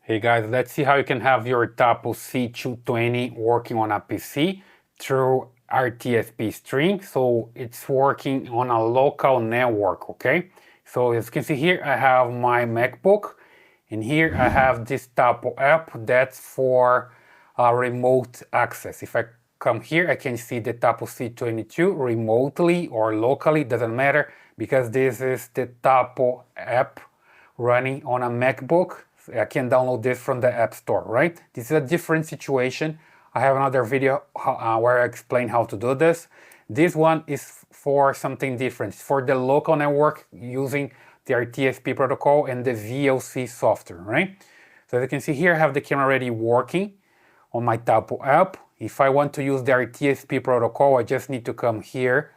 Hey guys, let's see how you can have your Tapo C220 working on a PC through RTSP stream. So it's working on a local network, okay? So as you can see here, I have my MacBook, and here I have this Tapo app that's for remote access. If I come here, I can see the Tapo C22 remotely or locally, doesn't matter, because this is the Tapo app running on a MacBook. I can download this from the App Store, right? This is a different situation. I have another video where I explain how to do this. This one is for something different. It's for the local network using the RTSP protocol and the VLC software, right? So as you can see here, I have the camera already working on my Tapo app. If I want to use the RTSP protocol, I just need to come here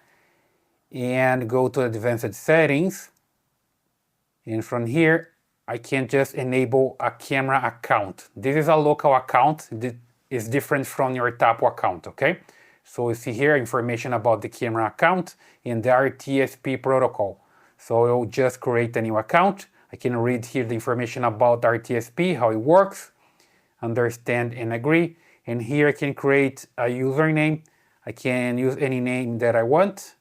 and go to advanced settings. And from here, I can just enable a camera account. This is a local account. This is different from your Tapo account, okay? So you see here information about the camera account and the RTSP protocol. So I'll just create a new account. I can read here the information about RTSP, how it works, understand and agree. And here I can create a username. I can use any name that I want.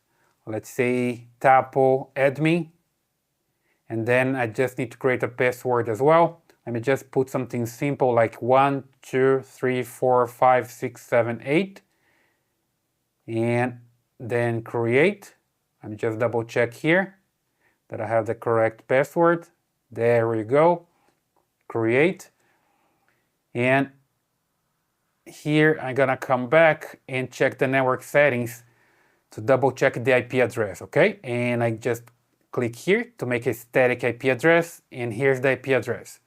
Let's say Tapo admin. And then I just need to create a password as well. Let me just put something simple like 1, 2, 3, 4, 5, 6, 7, 8. And then create. Let me just double check here that I have the correct password. There we go. Create. And here I'm gonna come back and check the network settings to double check the IP address, okay? And I just click here to make a static IP address, and here's the IP address.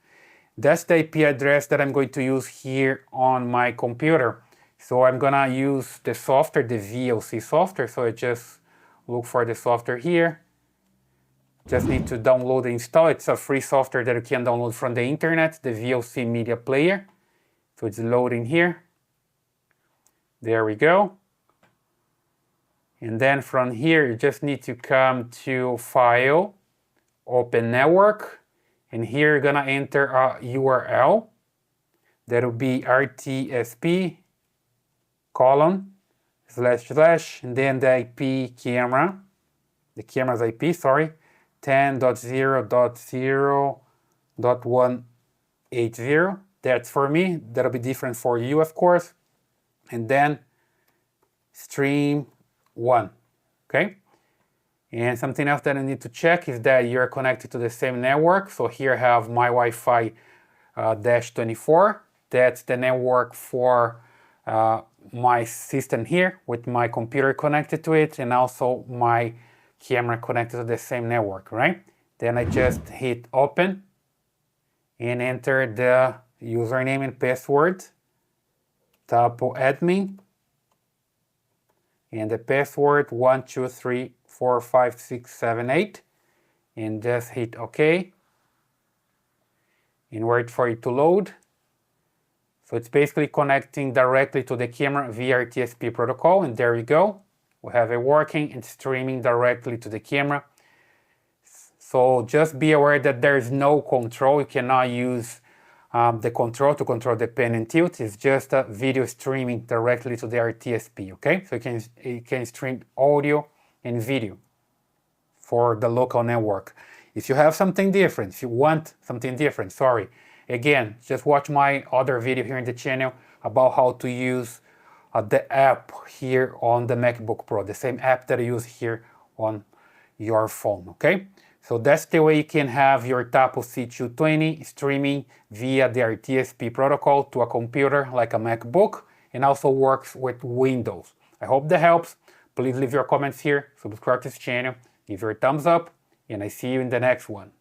That's the IP address that I'm going to use here on my computer. So I'm gonna use the software, the VLC software. So I just look for the software here. Just need to download and install. It's a free software that you can download from the internet, the VLC Media Player. So it's loading here. There we go. And then from here, you just need to come to File, Open Network, and here you're gonna enter a URL. That'll be RTSP :// and then the IP camera, the camera's IP, sorry, 10.0.0.180. That's for me. That'll be different for you, of course. And then stream 1, okay? And something else that I need to check is that you're connected to the same network. So here I have my Wi-Fi -24. That's the network for my system here with my computer connected to it and also my camera connected to the same network, right? Then I just hit open and enter the username and password, Tapo admin. And the password 1, 2, 3, 4, 5, 6, 7, 8, and just hit OK and wait for it to load. So it's basically connecting directly to the camera via RTSP protocol, and there we go. We have it working and streaming directly to the camera. So just be aware that there is no control. You cannot use the control to control the pan and tilt. Is just a video streaming directly to the RTSP, okay? So you can stream audio and video for the local network. If you have something different, if you want something different, sorry, again, just watch my other video here in the channel about how to use the app here on the MacBook Pro, the same app that I use here on your phone, okay? So that's the way you can have your Tapo C220 streaming via the RTSP protocol to a computer like a MacBook, and also works with Windows. I hope that helps. Please leave your comments here, subscribe to this channel, give your thumbs up, and I see you in the next one.